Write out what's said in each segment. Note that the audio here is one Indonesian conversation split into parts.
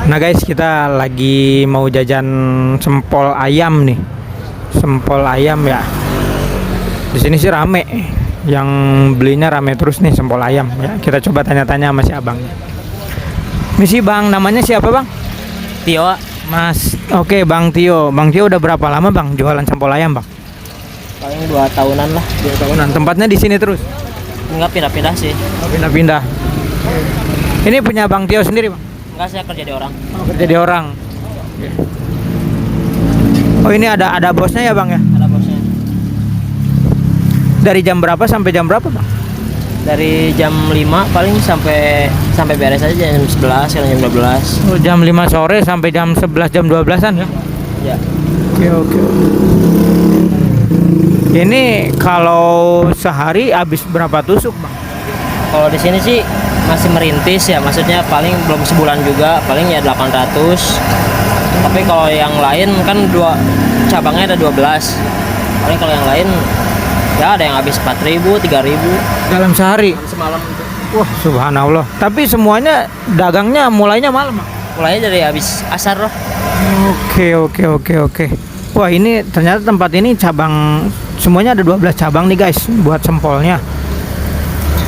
Nah guys, kita lagi mau jajan sempol ayam nih. Sempol ayam ya. Di sini sih rame. Yang belinya rame terus nih sempol ayam ya. Kita coba tanya-tanya sama si abangnya. Misi Bang, namanya siapa Bang? Tio, Mas. Oke, Bang Tio. Bang Tio udah berapa lama Bang jualan sempol ayam Bang? paling 2 tahunan lah. 2 tahunan. Tempatnya di sini terus. Enggak pindah-pindah sih. Oh, pindah-pindah. Ini punya Bang Tio sendiri Bang? Enggak, saya kerja di orang. Oh, kerja di orang. Oh, ini ada bosnya ya Bang ya? Ada bosnya. Dari jam berapa sampai jam berapa Bang? Dari jam 5 paling sampai beres aja jam 11 kadang jam 12. Oh, jam 5 sore sampai jam 11 jam 12-an ya? Ya. Oke. Ini kalau sehari habis berapa tusuk Bang? Kalau di sini sih masih merintis ya, maksudnya paling belum sebulan juga, paling ya 800. Tapi kalau yang lain kan cabangnya ada 12. Paling kalau yang lain ya ada yang habis 4.000, 3.000 Dalam sehari? semalam. Wah, subhanallah. Tapi semuanya dagangnya mulainya malam Bang? Mulainya dari habis asar loh. Oke. Wah, ini ternyata tempat ini cabang semuanya ada 12 cabang nih guys buat sempolnya.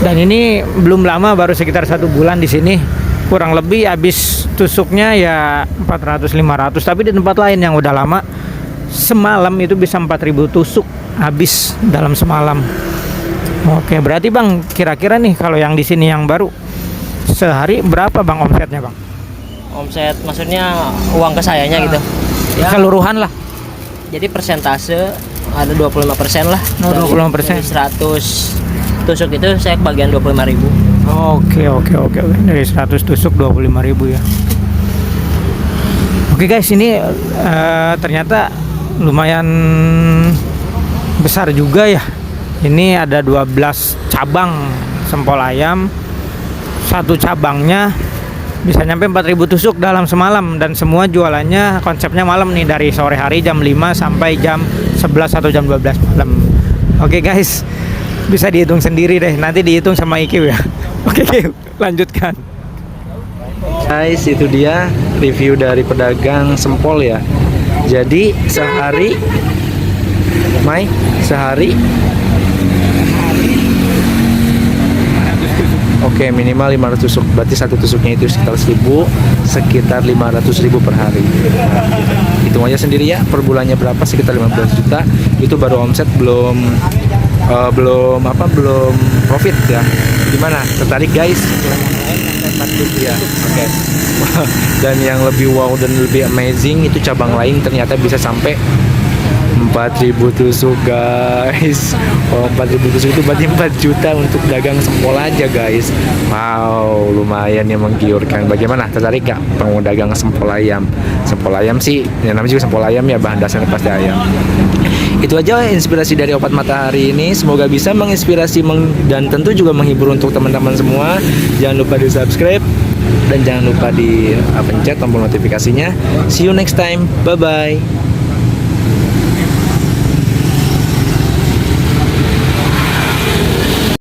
Dan ini belum lama, baru sekitar 1 bulan di sini. Kurang lebih habis tusuknya ya 400-500. Tapi di tempat lain yang udah lama semalam itu bisa 4.000 tusuk habis dalam semalam. Oke, berarti Bang kira-kira nih kalau yang di sini yang baru sehari berapa Bang omsetnya Bang? Omset maksudnya uang ke sayanya gitu. Ya, Keseluruhan lah. jadi persentase ada 25% lah. Oh, 25%. Dari 100 tusuk itu saya kebagian 25.000. Oke. Dari 100 tusuk 25.000 ya. Oke guys, ini ternyata lumayan besar juga ya. Ini ada 12 cabang sempol ayam. Satu cabangnya bisa nyampe 4.000 tusuk dalam semalam. Dan semua jualannya konsepnya malam nih, dari sore hari jam 5 sampai jam 11 atau jam 12 malam. Oke guys, bisa dihitung sendiri deh, nanti dihitung sama IQ ya. Oke, lanjutkan. Guys, itu dia review dari pedagang sempol ya. Jadi sehari oke, minimal 500 tusuk. Berarti satu tusuknya itu sekitar 500.000 per hari. Nah, hitung aja sendiri ya, per bulannya berapa, sekitar 15 juta. Itu baru omset, belum profit ya. Gimana? Tertarik guys? Ya, oke. Dan yang lebih wow dan lebih amazing itu cabang lain ternyata bisa sampai 4.000 tusuk guys. 4.000 tusuk itu berarti 4 juta untuk dagang sempol aja guys. Wow, lumayan ya, menggiurkan. Bagaimana, tertarik gak pengen dagang sempol ayam? Sempol ayam sih, yang namanya juga sempol ayam ya, bahan dasarnya pasti ayam. Itu aja inspirasi dari Opat Matahari ini. Semoga bisa menginspirasi dan tentu juga menghibur untuk teman-teman semua. Jangan lupa di subscribe dan jangan lupa di pencet tombol notifikasinya. See you next time, bye bye.